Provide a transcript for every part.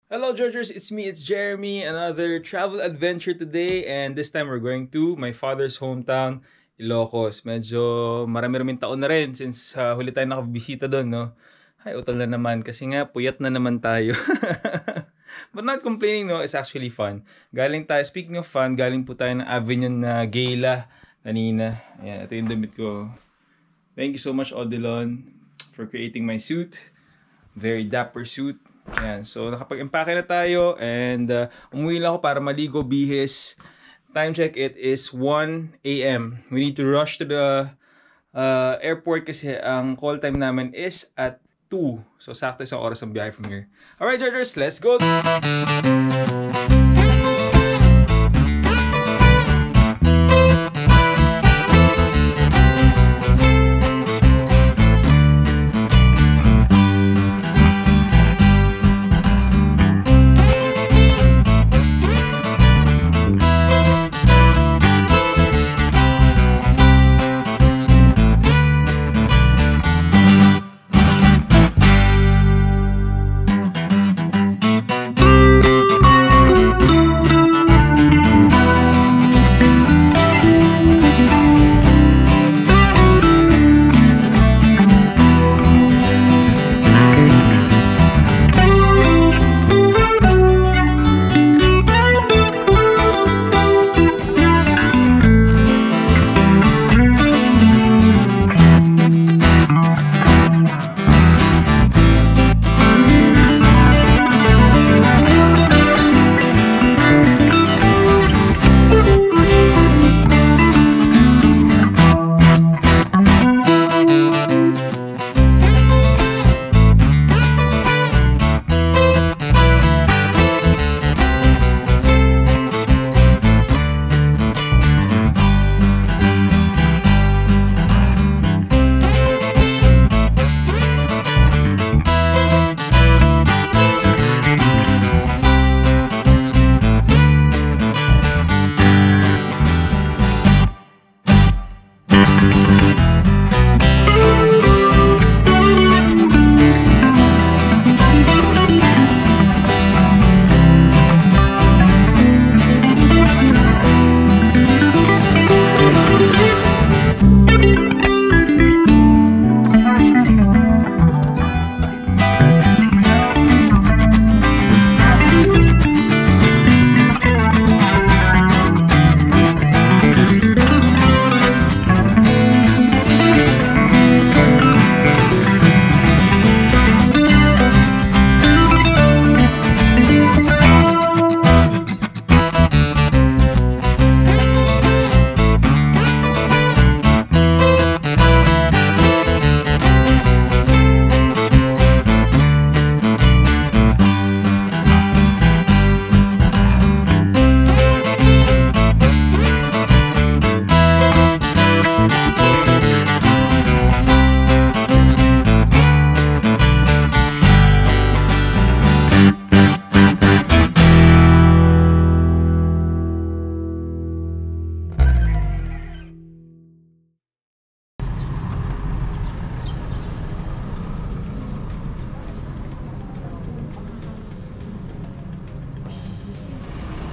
Hello Georgers, it's me, it's Jeremy. Another travel adventure today, and this time we're going to my father's hometown, Ilocos. Medyo marami-raming taon na rin since huli tayo nakabisita doon, no? Ay, utol na naman kasi nga puyat na naman tayo. But not complaining, no? It's actually fun. Galing tayo, speaking of fun, galing po tayo ng Avenue na Gala kanina. Ayan, ito yung damit ko. Thank you so much, Odilon, for creating my suit. Very dapper suit. Ayan, so nakapag-empake na tayo and umuwi lang ako para maligo, bihis. Time check, it is 1 AM. We need to rush to the airport kasi ang call time namin is at 2. So sakto isang oras ang biyahe from here. Alright, Georgers, let's go!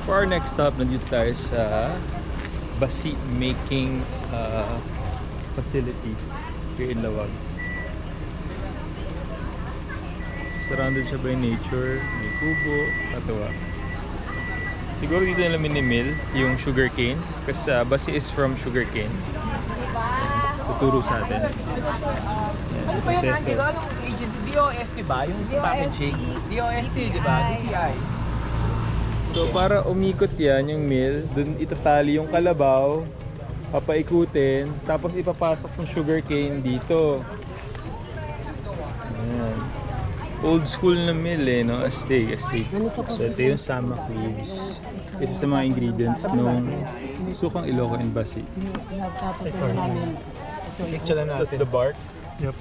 For our next stop, nandito tayo sa basi making facility here in Lawag. Surrounded siya by nature, may kubo, katawa. Siguro dito nila minimil yung sugarcane kasi basi is from sugarcane. Tuturo sa atin. Ano pa yun? Anong agency? DOST ba? Yung sa packaging? DOST, di ba? DTI. So para umikot yan yung mill, dun itatali yung kalabaw, papaikutin, tapos ipapasok yung sugarcane dito. Ayan. Old school na mill eh, no? Astig. So ito yung Samak leaves. Isa sa mga ingredients nung sukang Ilocos and basi. That's the bark. Yep.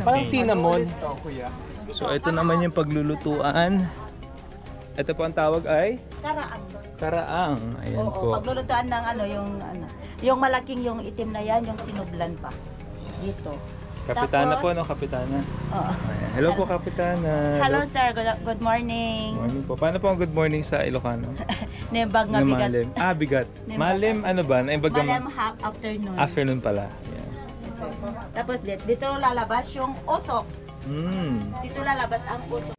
Parang cinnamon. So ito naman yung paglulutuan. Ito po ang tawag ay? Karaang. Karaang. Ayan po. Paglulutuan ng yung malaking yung itim na yan, yung sinublan pa. Dito. Kapitana Tapos, po, no? Kapitana. Oo. Ayan. Hello po, Kapitana. Hello sir, good morning. Morning po. Paano po ang good morning sa Ilocano? Nebag nga Na bigat. malim. Ah, bigat. Malim, ano ba? Naibag Malam half afternoon. Afternoon pala. Ayan. Tapos dito lalabas yung usok. Dito lalabas ang usok.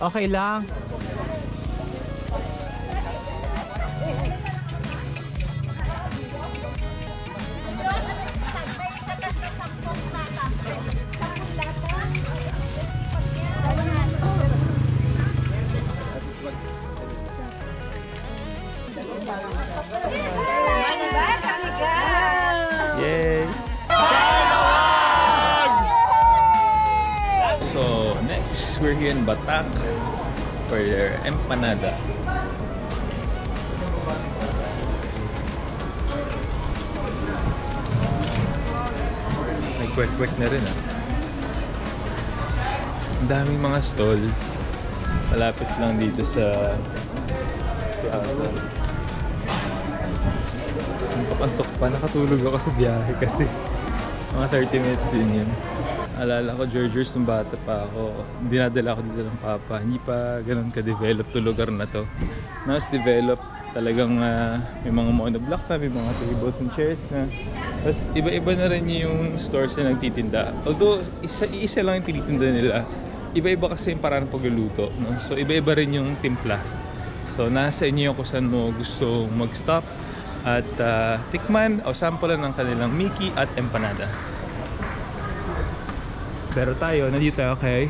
Okay lang. Yay! So, next, we're here in Batak for their empanada. Nag-kwek-kwek na rin, ah. Ang daming mga stall. Malapit lang dito sa Piazza. Antok pa, nakatulog ako sa biyahe kasi mga 30 minutes din yun. Alala ko, Georgios, nung bata pa ako, dinadala ako dito ng papa. Hindi pa ganun ka-develop to lugar na to. Mas develop talagang may mga monoblock na, may mga tables and chairs na. Tapos iba-iba na rin yung stores na nagtitinda. Although isa lang yung tinitinda nila, iba-iba kasi yung paraan ng pagluluto. No? So iba-iba rin yung timpla. So nasa inyo kung saan mo gusto mag-stop at tikman o sampulan ng kanilang Mickey at empanada. Pero tayo, nandito tayo kay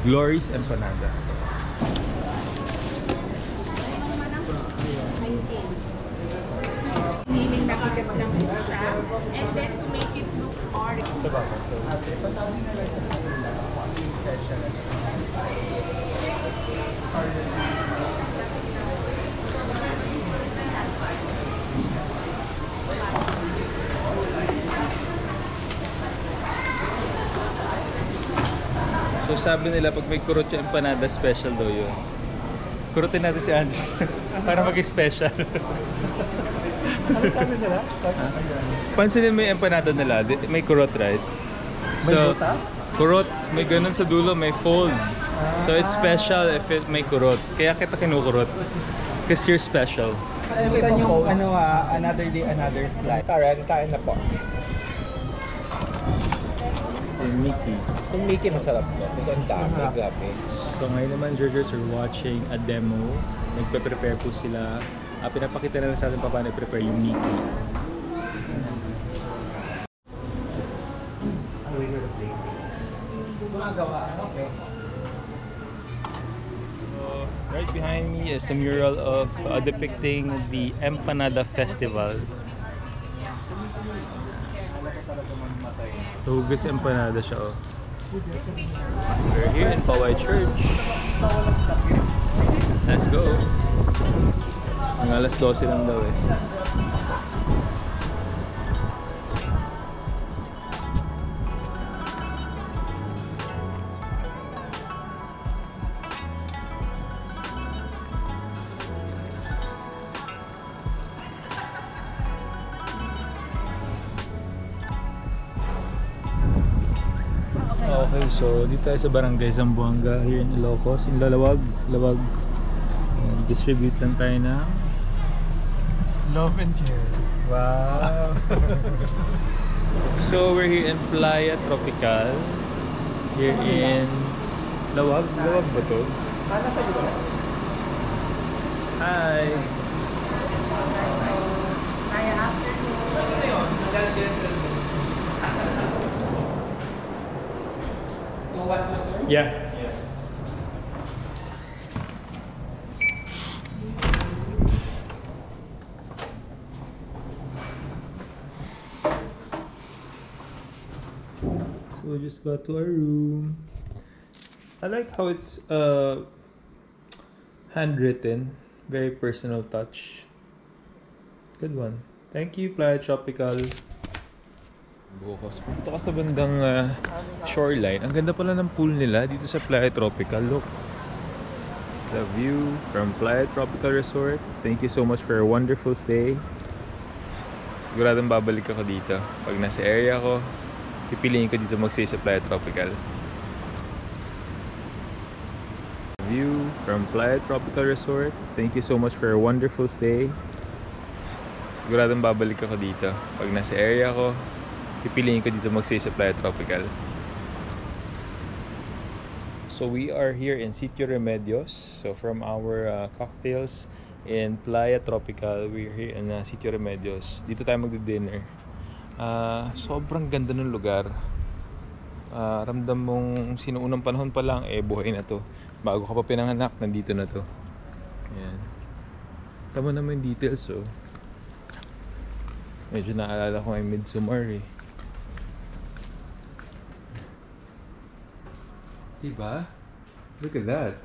Glory's Empanada. Meaning nakikas lang po siya. And then to make it look hard. Ito ba? Pasabi na lang sa So sabi nila pag may kurot yung empanada, special daw yun. Kurutin natin si Andres para maging special. Ano sabi nila? Pansinin mo yung empanada nila, may kurot, right? So, kurot, may ganun sa dulo, may fold. So it's special if it may kurot. Kaya kita kinukurot. Because you're special. Kita yung another day, another flight. Karen, kain na po. Yung Mickey. Yung Mickey masarap po. Ito ang dami, grabe. So ngayon naman, Georgios, are watching a demo. Nagpe-prepare po sila. Pinapakita na lang sa atin pa paano i-prepare yung Mickey. So, right behind me is a mural of depicting the Empanada Festival. So, hugas empanada siya, oh. We're here in Paway Church. Let's go. Ang alas 12 lang daw eh. Okay, so dito tayo sa Barangay Zamboanga here in Ilocos, in Lawag. Ayan. Distribute lang tayo ng Love and care. wow. So we're here in Playa Tropical. Here in Lawag? Lawag ba to? Hi! Yeah. So we just got to our room. I like how it's handwritten, very personal touch. Good one. Thank you, Playa Tropical. Bukas. Punta ka sa bandang shoreline. Ang ganda pala ng pool nila dito sa Playa Tropical. Look. The view from Playa Tropical Resort. Thank you so much for a wonderful stay. Siguradong babalik ako dito. Pag nasa area ko, pipiliin ko dito magstay sa Playa Tropical. View from Playa Tropical Resort. Thank you so much for a wonderful stay. Siguradong babalik ako dito. Pag nasa area ko, pipiliin ko dito magstay sa Playa Tropical. So we are here in Sitio Remedios. So from our cocktails in Playa Tropical, we're here in Sitio Remedios. Dito tayo magdi-dinner. Sobrang ganda ng lugar. Ramdam mong sinuunang panahon pa lang, buhay na to. Bago ka pa pinanganak, nandito na to. Ayan. Tama naman yung details, oh. Medyo naalala ko yung Midsommar, eh. Diba? Look at that.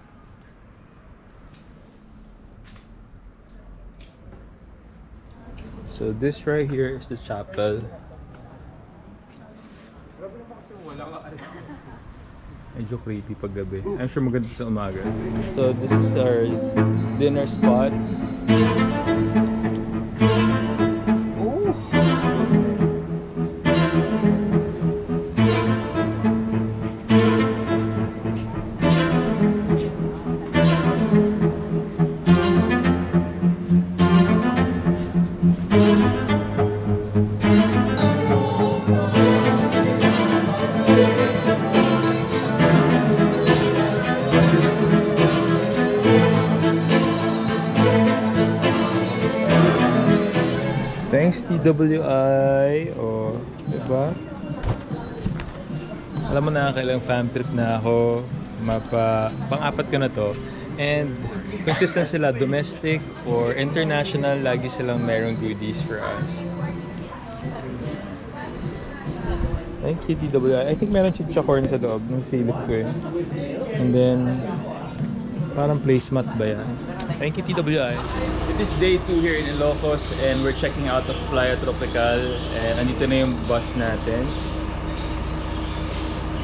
So this right here is the chapel. Medyo creepy pag gabi. I'm sure maganda sa umaga. So this is our dinner spot. Thanks TWI. Oh, diba? Alam mo na kailang fam trip na ako. Pang-apat ko na to. And consistent sila, domestic or international, lagi silang merong goodies for us. Thank you TWI. I think meron chichacorn sa loob ng silip ko, eh. And then parang placemat ba yan? Thank you TWI. It is day 2 here in Ilocos and we're checking out of Playa Tropical and andito na yung bus natin.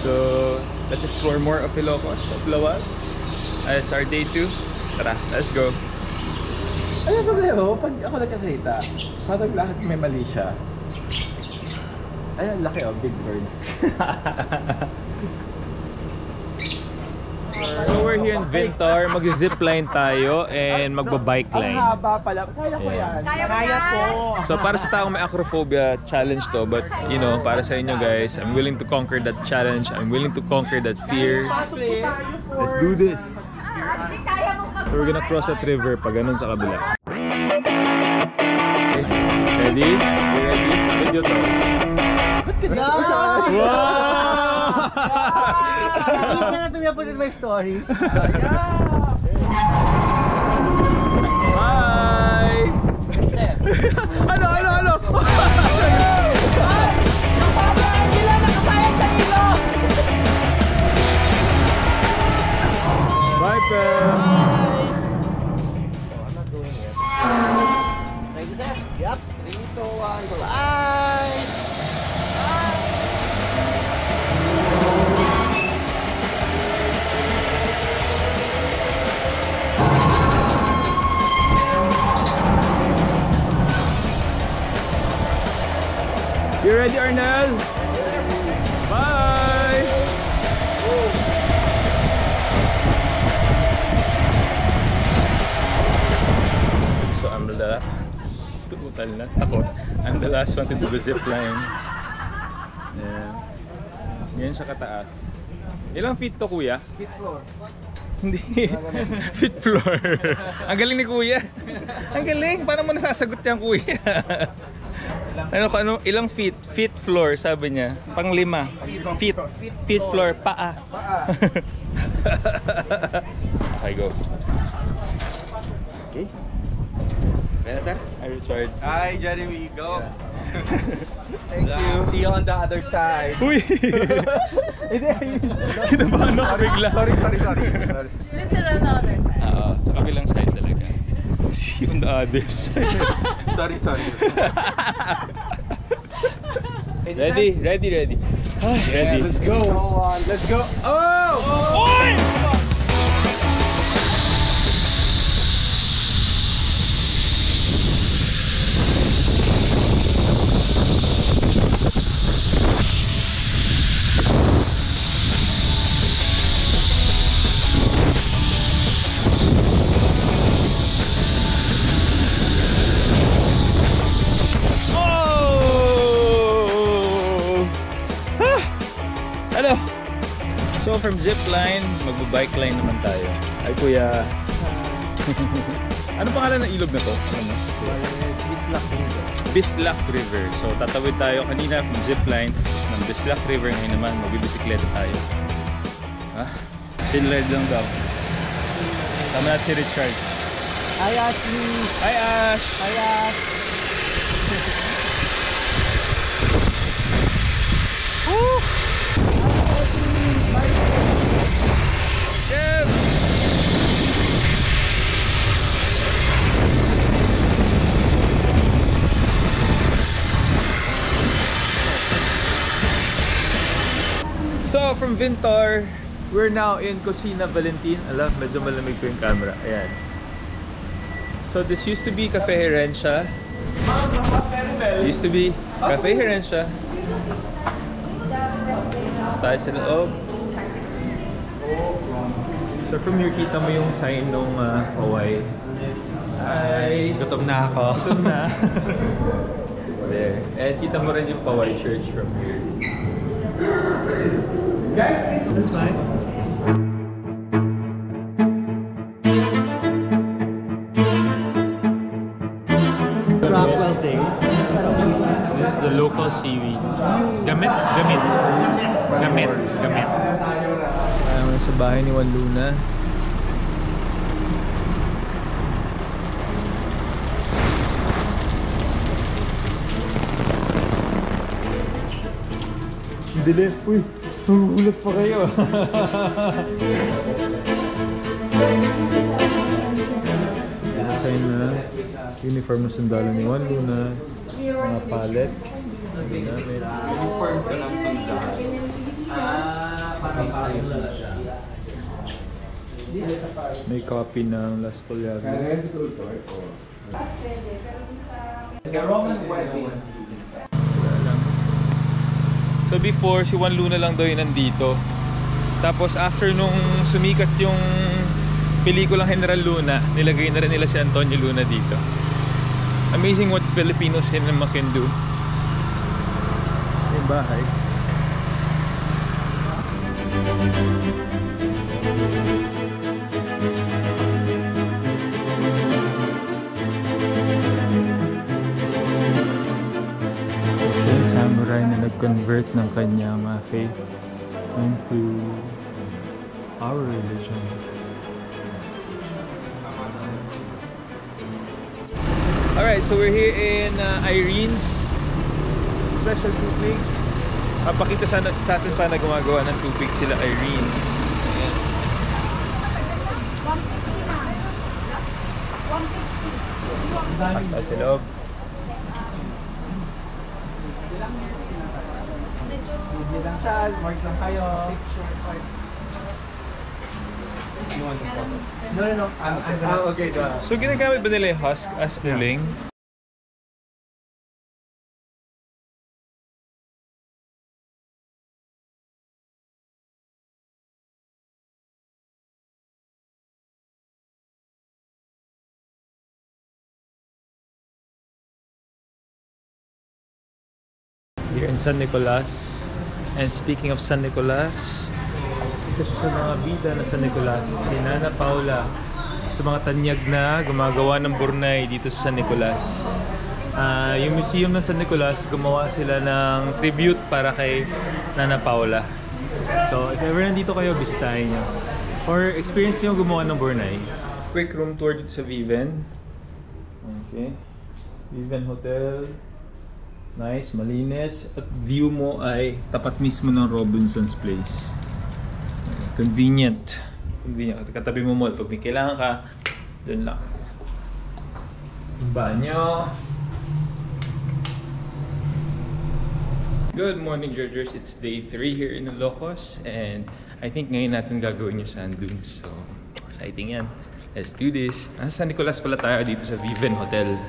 So let's explore more of Ilocos, of Lawag. It's our day 2. Tara, let's go. Ano problema? Pag ako nagkasalita, parang lahat may mali siya. Ayun, laki, oh, big words. So we're here in Vintar, mag-zipline tayo and magba-bike line. Ang haba pala. Kaya ko yan. Kaya ko. So para sa taong may acrophobia, challenge to. But you know, para sa inyo guys, I'm willing to conquer that challenge. I'm willing to conquer that fear. Let's do this! So we're gonna cross that river pag ganun sa kabila. Ready? You ready? Video to. Wow! Isa na tumiyapon in my stories. Bye! Ano? Bye, Pam! I'm not doing it. Thank you, sir. Yep. 3, 2, 1, go. Bye! You ready, Arnel? Bye! Tutal na. Takot. I'm the last one to do the zip line. Ayan. Yan siya kataas. Ilang feet to, kuya? Feet floor. Hindi. Feet floor. Ang galing ni kuya. Ang galing. Paano mo nasasagot yan, kuya? Ano, ilang feet? Feet floor, sabi niya. Pang-5. Feet. Feet floor. Paa. Okay, go. Okay. Kaya, sir? Hi, Richard. Hi, Jeremy. Go. Thank you. See you on the other side. Uy! Hindi, I mean... Kinabahan ako bigla. Sorry. Literal na other side. Oo, sa kabilang side talaga. See you on the other side. Sorry. Ready? Ready. Yeah, let's go. Let's go. Oh! Oy! So from zipline, magbo-bike line naman tayo. Ay kuya. Ano pangalan ng ilog na to? Bislak River. So tatawid tayo kanina from zipline ng Bislak River. Ngayon naman magbibisikleta tayo. Chill ride lang daw. Tama natin si Richard. Hi, Ashley. Hi Ash! Hi, Ash. Woo! Yes! So from Vintor, we're now in Cocina Valentin. Alam, medyo malamig ko yung camera. Ayan. So this used to be Cafe Herencia. Used to be Cafe Herencia. Tayo sa loob. So from here, kita mo yung sign ng Hawaii. Ay, gutom na ako. Gutom na. There. And kita mo rin yung Hawaii Church from here. Guys, this is mine. Rockwell thing. This is the local seaweed. Gamit. Ayaw sa bahay ni Juan Luna. Dilim. Uy, hulat pa kayo. Design na uniform na sundalo ni Juan Luna. Mga palette. Uniform ka ng sundalo. May copy ng Las Poliagas. So before, si Juan Luna lang daw yung nandito. Tapos after nung sumikat yung pelikulang General Luna, nilagay na rin nila si Antonio Luna dito. Amazing what Filipino cinema can do. Yung bahay. Samurai na nag-convert ng kanyang faith into our religion. Alright, so we're here in Irene's Special Tupig. Papakita sa atin pa na gumagawa ng tupig sila Irene. Ayan. Basta sa loob. Lang siya, mark lang kayo. No. Okay. So ginagamit ba nila yung husk as uling? here in San Nicolas. And speaking of San Nicolas, isa siya sa mga bida na San Nicolas, si Nana Paula. Sa mga tanyag na gumagawa ng Burnay dito sa San Nicolas. Yung museum ng San Nicolas, gumawa sila ng tribute para kay Nana Paula. So, if ever nandito kayo, bisitahin nyo. Or experience nyo gumawa ng Burnay. Quick room tour dito sa Viven. Okay. Viven Hotel. Nice, malinis. At view mo ay tapat mismo ng Robinson's Place. Convenient. Convenient. Katabi mo mall. Pag may kailangan ka, dun lang. Banyo. Good morning, Georgers. It's day 3 here in Ilocos. And I think ngayon natin gagawin yung sand dunes. So, exciting yan. Let's do this. Nasa San Nicolas pala tayo dito sa Viven Hotel.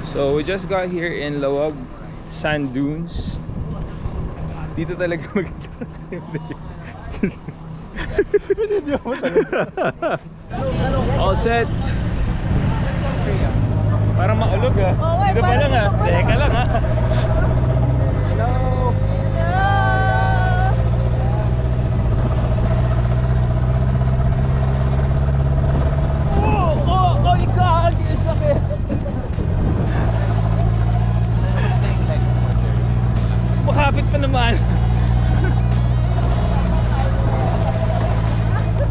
So, we just got here in Lawag Sand Dunes. Dito talaga maganda sa all set. Parang maulog ah. Dito pa lang ah. Teka lang ah. Makapit pa naman.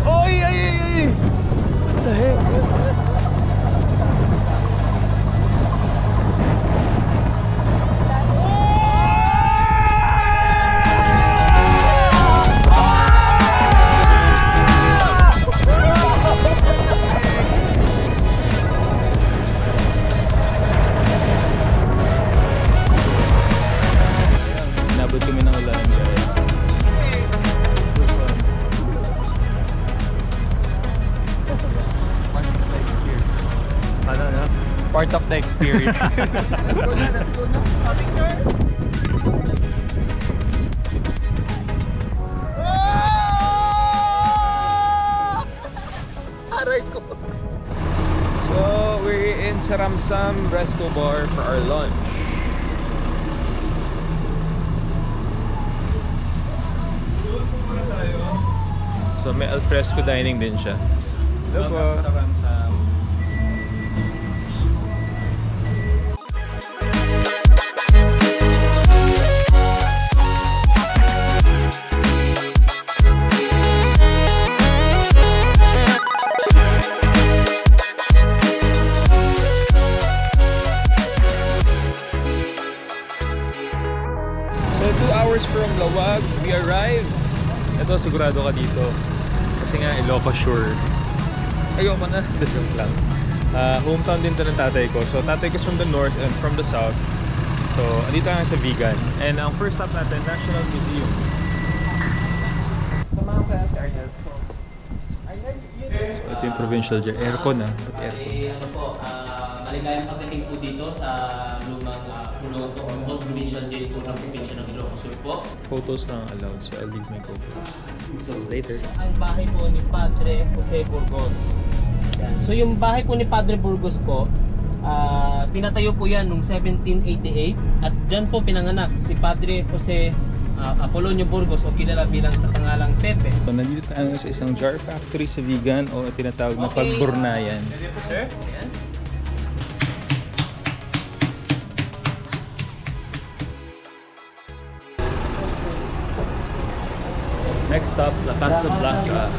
Oy, ay, ay, ay. What the heck? Part of the experience. So we're in Saramsam Resto Bar for our lunch. So may alfresco dining din siya. Hello po. Saramsam. So 2 hours from Lawag, we arrived. Ito, sigurado ka dito. Kasi nga, Ilocos Shore. Ayoko na, joke lang. Hometown din to ng tatay ko. So tatay ko is from the north and from the south. So, dito nga sa Vigan. And ang first stop natin, National Museum. Samahan ko si Arnel. So, ito yung provincial dyan. Aircon ah. Ano po, maligayang pagdating po dito sa lumang provincial jail po ng probinsya ng Ilocos Sur po. Photos na allowed, so I'll leave my GoPro. So later. Ang bahay po ni Padre Jose Burgos. Yan. So yung bahay po ni Padre Burgos po, pinatayo po yan noong 1788 at dyan po pinanganak si Padre Jose Apolonio Burgos o kilala bilang sa pangalang Pepe. So nandito tayo sa isang jar factory sa Vigan o tinatawag na Pagburnayan. Ready po sir? Ayan. Next stop, La Casa Blanca.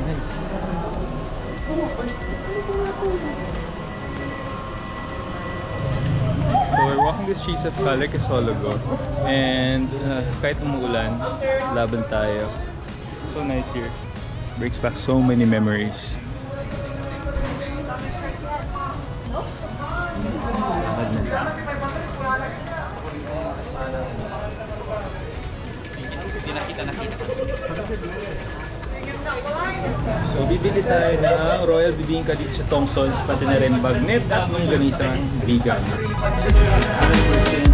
Nice. So we're walking the streets of Calle Quezologo and kahit umuulan, laban tayo. So nice here. Brings back so many memories. So bibili tayo ng Royal Bibingka dito sa Thompson's, pati na rin bagnet at mangganisang vegan. 100%